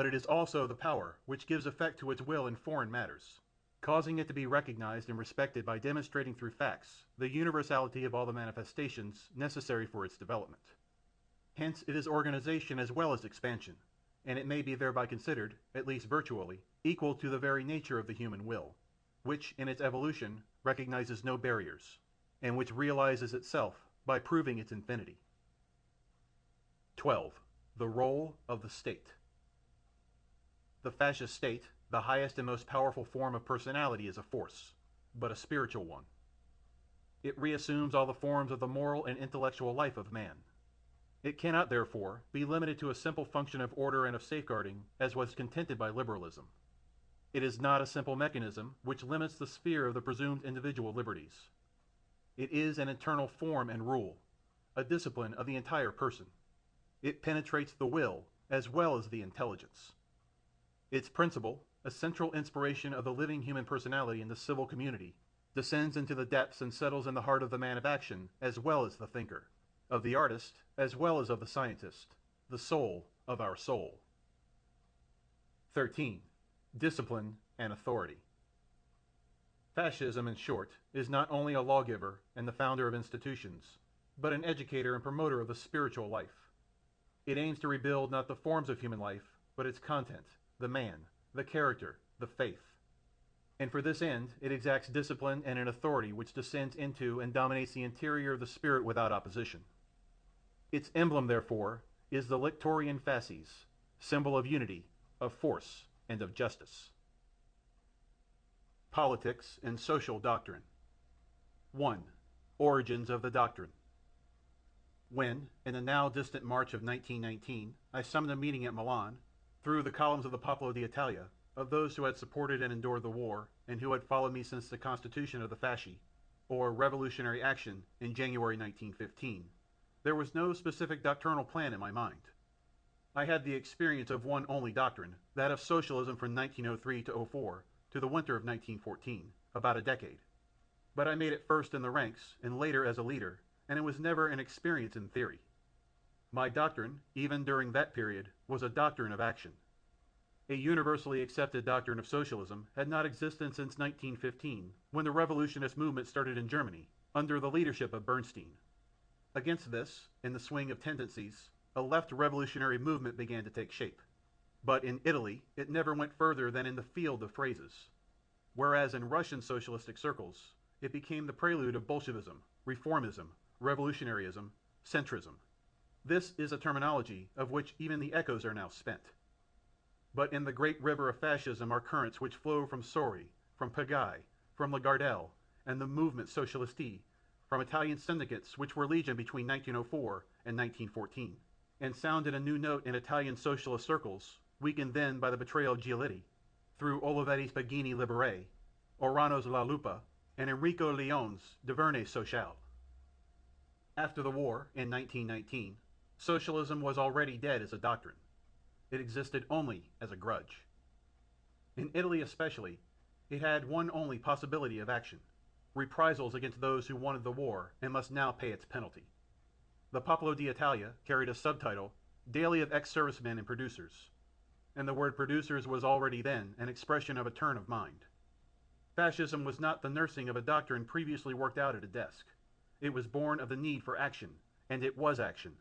it is also the power which gives effect to its will in foreign matters, causing it to be recognized and respected by demonstrating through facts the universality of all the manifestations necessary for its development. Hence it is organization as well as expansion, and it may be thereby considered, at least virtually, equal to the very nature of the human will, which in its evolution recognizes no barriers, and which realizes itself by proving its infinity. 12. The role of the state. The fascist state, the highest and most powerful form of personality, is a force, but a spiritual one. It reassumes all the forms of the moral and intellectual life of man. It cannot, therefore, be limited to a simple function of order and of safeguarding, as was contended by liberalism. It is not a simple mechanism which limits the sphere of the presumed individual liberties. It is an internal form and rule, a discipline of the entire person. It penetrates the will as well as the intelligence. Its principle, a central inspiration of the living human personality in the civil community, descends into the depths and settles in the heart of the man of action as well as the thinker, of the artist as well as of the scientist, the soul of our soul. 13. Discipline and authority. Fascism, in short, is not only a lawgiver and the founder of institutions, but an educator and promoter of the spiritual life. It aims to rebuild not the forms of human life, but its content, the man, the character, the faith. And for this end, it exacts discipline and an authority which descends into and dominates the interior of the spirit without opposition. Its emblem, therefore, is the lictorian fasces, symbol of unity, of force, and of justice. Politics and social doctrine. 1. Origins of the doctrine. When, in the now distant March of 1919, I summoned a meeting at Milan, through the columns of the Popolo d'Italia, of those who had supported and endured the war, and who had followed me since the constitution of the Fasci, or revolutionary action, in January 1915, there was no specific doctrinal plan in my mind. I had the experience of one only doctrine, that of socialism from 1903 to 04 to the winter of 1914, about a decade. But I made it first in the ranks, and later as a leader, and it was never an experience in theory. My doctrine, even during that period, was a doctrine of action. A universally accepted doctrine of socialism had not existed since 1915, when the revolutionist movement started in Germany, under the leadership of Bernstein. Against this, in the swing of tendencies, a left revolutionary movement began to take shape. But in Italy, it never went further than in the field of phrases. Whereas in Russian socialistic circles, it became the prelude of Bolshevism, reformism, revolutionaryism, centrism. This is a terminology of which even the echoes are now spent. But in the great river of fascism are currents which flow from Sori, from Pagai, from La Gardelle, and the movement Socialisti, from Italian syndicates which were legion between 1904 and 1914, and sounded a new note in Italian socialist circles, weakened then by the betrayal of Giolitti, through Olivetti's Pagini Libere, Orano's La Lupa, and Enrico Leone's Deverne Social. After the war, in 1919, socialism was already dead as a doctrine. It existed only as a grudge. In Italy especially, it had one only possibility of action: reprisals against those who wanted the war and must now pay its penalty. The Popolo d'Italia carried a subtitle, Daily of Ex-Servicemen and Producers, and the word producers was already then an expression of a turn of mind. Fascism was not the nursing of a doctrine previously worked out at a desk. It was born of the need for action, and it was action.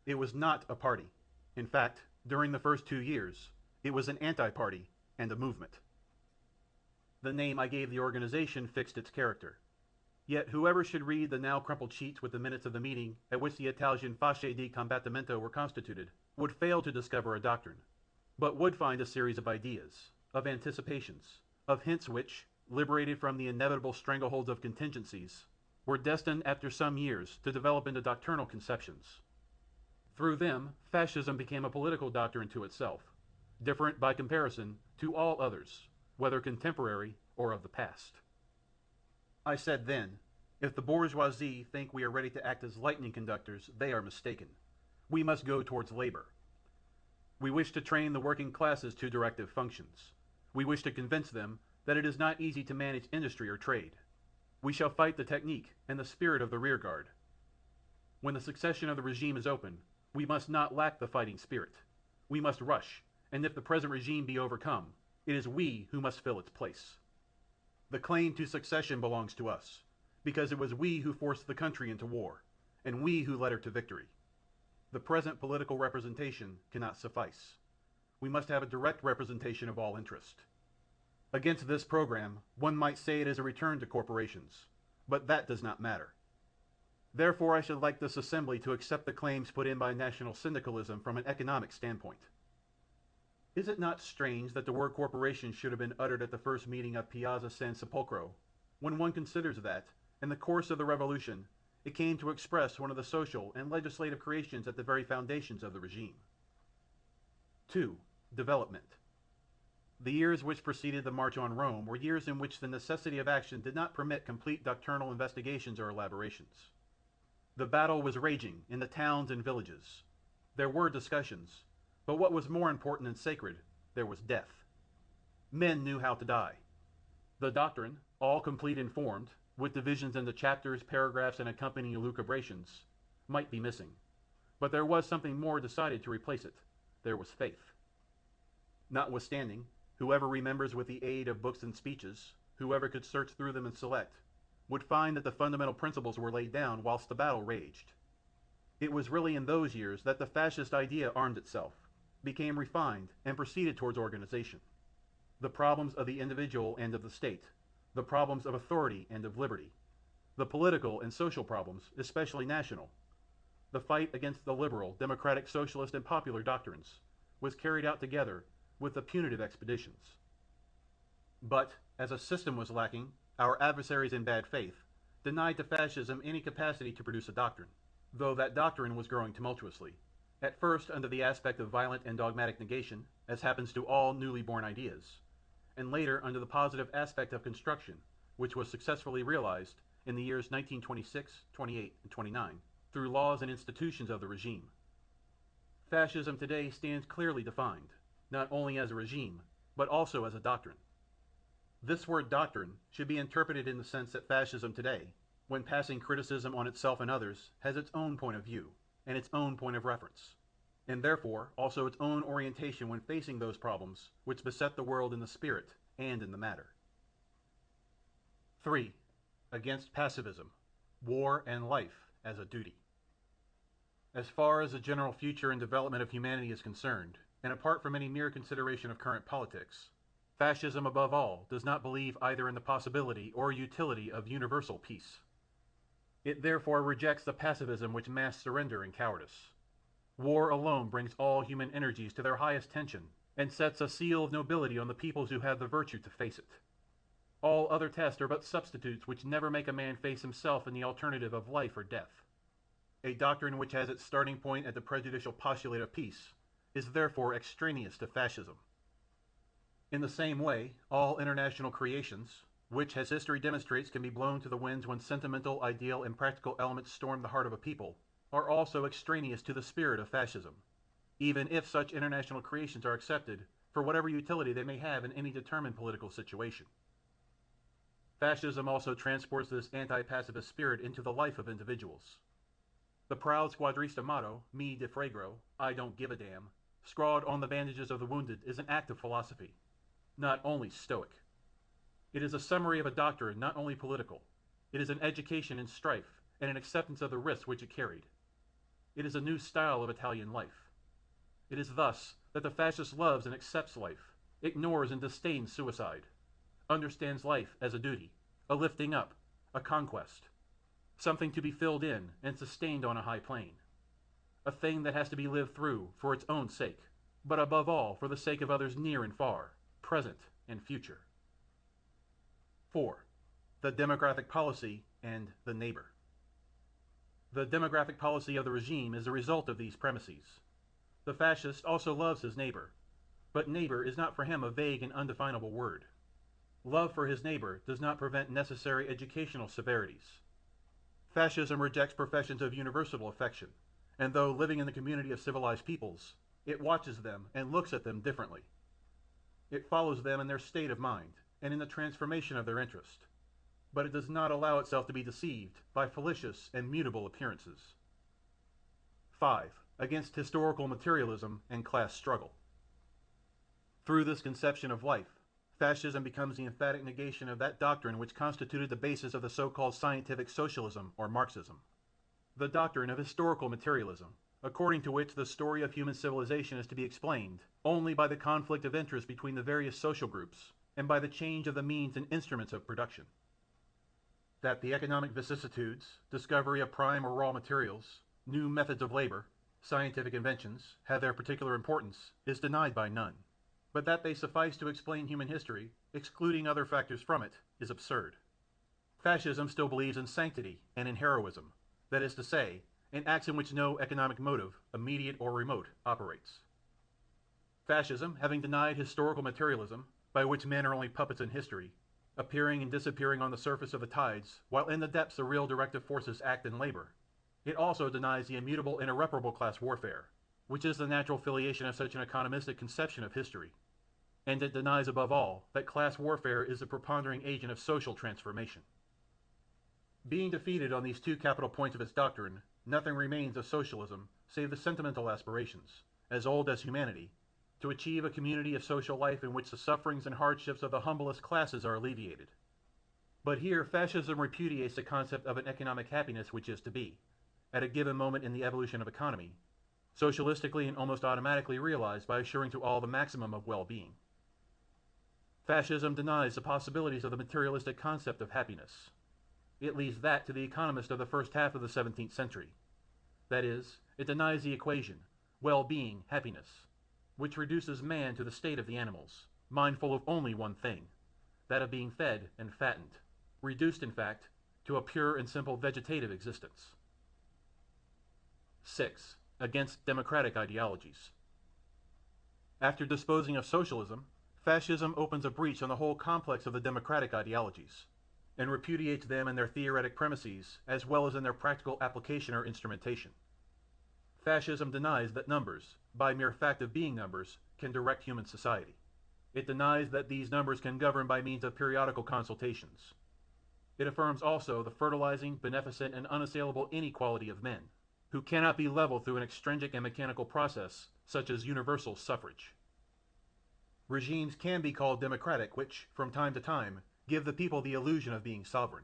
It was not a party. In fact, during the first 2 years, it was an anti-party and a movement. The name I gave the organization fixed its character. Yet whoever should read the now crumpled sheets with the minutes of the meeting at which the Italian Fasce di Combattimento were constituted would fail to discover a doctrine, but would find a series of ideas, of anticipations, of hints which, liberated from the inevitable strangleholds of contingencies, were destined after some years to develop into doctrinal conceptions. Through them, fascism became a political doctrine to itself, different by comparison to all others, whether contemporary or of the past. I said then, if the bourgeoisie think we are ready to act as lightning conductors, they are mistaken. We must go towards labor. We wish to train the working classes to directive functions. We wish to convince them that it is not easy to manage industry or trade. We shall fight the technique and the spirit of the rearguard. When the succession of the regime is open, we must not lack the fighting spirit. We must rush, and if the present regime be overcome, it is we who must fill its place. The claim to succession belongs to us, because it was we who forced the country into war, and we who led her to victory. The present political representation cannot suffice. We must have a direct representation of all interest. Against this program, one might say it is a return to corporations, but that does not matter. Therefore, I should like this assembly to accept the claims put in by national syndicalism from an economic standpoint. Is it not strange that the word corporation should have been uttered at the first meeting of Piazza San Sepolcro, when one considers that, in the course of the revolution, it came to express one of the social and legislative creations at the very foundations of the regime? 2. Development. The years which preceded the March on Rome were years in which the necessity of action did not permit complete doctrinal investigations or elaborations. The battle was raging in the towns and villages. There were discussions, but what was more important and sacred, there was death. Men knew how to die. The doctrine, all complete and formed, with divisions into chapters, paragraphs, and accompanying elucubrations, might be missing. But there was something more decided to replace it. There was faith. Notwithstanding, whoever remembers with the aid of books and speeches, whoever could search through them and select, would find that the fundamental principles were laid down whilst the battle raged. It was really in those years that the fascist idea armed itself, became refined, and proceeded towards organization. The problems of the individual and of the state, the problems of authority and of liberty, the political and social problems, especially national, the fight against the liberal, democratic, socialist, and popular doctrines, was carried out together with the punitive expeditions. But, as a system was lacking, our adversaries in bad faith denied to fascism any capacity to produce a doctrine, though that doctrine was growing tumultuously, at first under the aspect of violent and dogmatic negation, as happens to all newly born ideas, and later under the positive aspect of construction, which was successfully realized in the years 1926, 28, and 29, through laws and institutions of the regime. Fascism today stands clearly defined, not only as a regime, but also as a doctrine. This word doctrine should be interpreted in the sense that fascism today, when passing criticism on itself and others, has its own point of view, and its own point of reference, and therefore also its own orientation when facing those problems which beset the world in the spirit and in the matter. 3. Against pacifism, war and life as a duty. As far as the general future and development of humanity is concerned, and apart from any mere consideration of current politics, fascism above all does not believe either in the possibility or utility of universal peace. It therefore rejects the pacifism which masks surrender and cowardice. War alone brings all human energies to their highest tension and sets a seal of nobility on the peoples who have the virtue to face it. All other tests are but substitutes which never make a man face himself in the alternative of life or death. A doctrine which has its starting point at the prejudicial postulate of peace is therefore extraneous to fascism. In the same way, all international creations, which, as history demonstrates, can be blown to the winds when sentimental, ideal, and practical elements storm the heart of a people, are also extraneous to the spirit of fascism, even if such international creations are accepted for whatever utility they may have in any determined political situation. Fascism also transports this anti-pacifist spirit into the life of individuals. The proud squadrista motto, "Me defragro," I don't give a damn, scrawled on the bandages of the wounded is an act of philosophy, not only stoic. It is a summary of a doctrine not only political, it is an education in strife and an acceptance of the risks which it carried. It is a new style of Italian life. It is thus that the fascist loves and accepts life, ignores and disdains suicide, understands life as a duty, a lifting up, a conquest, something to be filled in and sustained on a high plane, a thing that has to be lived through for its own sake, but above all for the sake of others near and far, present and future. 4. The demographic policy and the neighbor. The demographic policy of the regime is the result of these premises. The fascist also loves his neighbor, but neighbor is not for him a vague and undefinable word. Love for his neighbor does not prevent necessary educational severities. Fascism rejects professions of universal affection, and though living in the community of civilized peoples, it watches them and looks at them differently. It follows them in their state of mind and in the transformation of their interest, but it does not allow itself to be deceived by fallacious and mutable appearances. 5. Against historical materialism and class struggle. Through this conception of life, fascism becomes the emphatic negation of that doctrine which constituted the basis of the so-called scientific socialism or Marxism. The doctrine of historical materialism, according to which the story of human civilization is to be explained only by the conflict of interest between the various social groups and by the change of the means and instruments of production. That the economic vicissitudes, discovery of prime or raw materials, new methods of labor, scientific inventions have their particular importance is denied by none. But that they suffice to explain human history, excluding other factors from it, is absurd. Fascism still believes in sanctity and in heroism, that is to say, in acts in which no economic motive, immediate or remote, operates. Fascism, having denied historical materialism, by which men are only puppets in history, appearing and disappearing on the surface of the tides, while in the depths the real directive forces act and labor, it also denies the immutable and irreparable class warfare, which is the natural filiation of such an economistic conception of history. And it denies above all that class warfare is the preponderating agent of social transformation. Being defeated on these two capital points of its doctrine, nothing remains of socialism save the sentimental aspirations, as old as humanity, to achieve a community of social life in which the sufferings and hardships of the humblest classes are alleviated. But here fascism repudiates the concept of an economic happiness which is to be, at a given moment in the evolution of economy, socialistically and almost automatically realized by assuring to all the maximum of well-being. Fascism denies the possibilities of the materialistic concept of happiness. It leaves that to the economist of the first half of the 17th century. That is, it denies the equation, well-being, happiness, which reduces man to the state of the animals, mindful of only one thing, that of being fed and fattened, reduced in fact to a pure and simple vegetative existence. 6. Against democratic ideologies. After disposing of socialism, fascism opens a breach on the whole complex of the democratic ideologies, and repudiates them in their theoretic premises as well as in their practical application or instrumentation. Fascism denies that numbers, by mere fact of being numbers, can direct human society. It denies that these numbers can govern by means of periodical consultations. It affirms also the fertilizing, beneficent, and unassailable inequality of men, who cannot be leveled through an extrinsic and mechanical process such as universal suffrage. Regimes can be called democratic which, from time to time, give the people the illusion of being sovereign,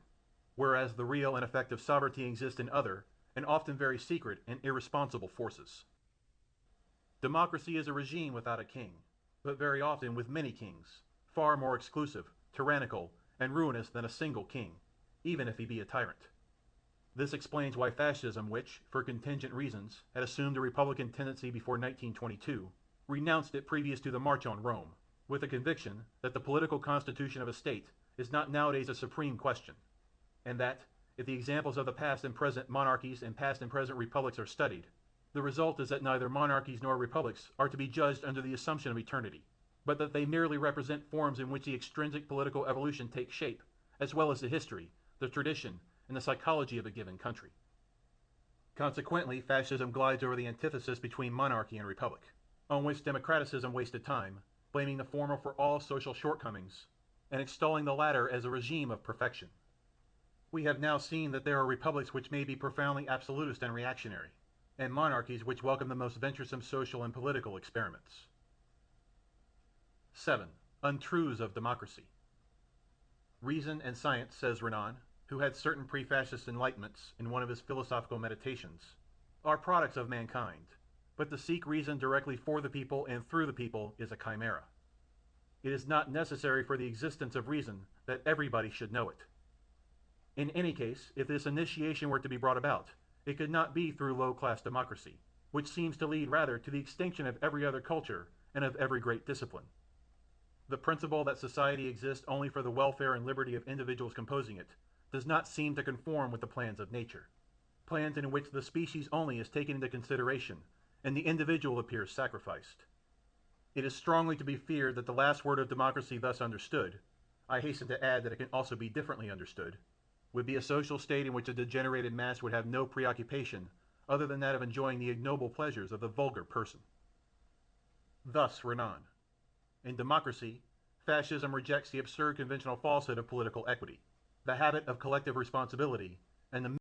whereas the real and effective sovereignty exists in other, and often very secret and irresponsible forces. Democracy is a regime without a king, but very often with many kings, far more exclusive, tyrannical, and ruinous than a single king, even if he be a tyrant. This explains why fascism, which, for contingent reasons, had assumed a republican tendency before 1922, renounced it previous to the March on Rome, with the conviction that the political constitution of a state is not nowadays a supreme question, and that, if the examples of the past and present monarchies and past and present republics are studied, the result is that neither monarchies nor republics are to be judged under the assumption of eternity, but that they merely represent forms in which the extrinsic political evolution takes shape, as well as the history, the tradition, and the psychology of a given country. Consequently, fascism glides over the antithesis between monarchy and republic, on which democraticism wasted time, blaming the former for all social shortcomings, and extolling the latter as a regime of perfection. We have now seen that there are republics which may be profoundly absolutist and reactionary, and monarchies which welcome the most venturesome social and political experiments. 7. Untruths of democracy. Reason and science, says Renan, who had certain pre-fascist enlightenments in one of his philosophical meditations, are products of mankind, but to seek reason directly for the people and through the people is a chimera. It is not necessary for the existence of reason that everybody should know it. In any case, if this initiation were to be brought about, it could not be through low-class democracy, which seems to lead rather to the extinction of every other culture and of every great discipline. The principle that society exists only for the welfare and liberty of individuals composing it does not seem to conform with the plans of nature, plans in which the species only is taken into consideration and the individual appears sacrificed. It is strongly to be feared that the last word of democracy thus understood, I hasten to add that it can also be differently understood, would be a social state in which a degenerated mass would have no preoccupation other than that of enjoying the ignoble pleasures of the vulgar person. Thus Renan. In democracy, fascism rejects the absurd conventional falsehood of political equity, the habit of collective responsibility, and the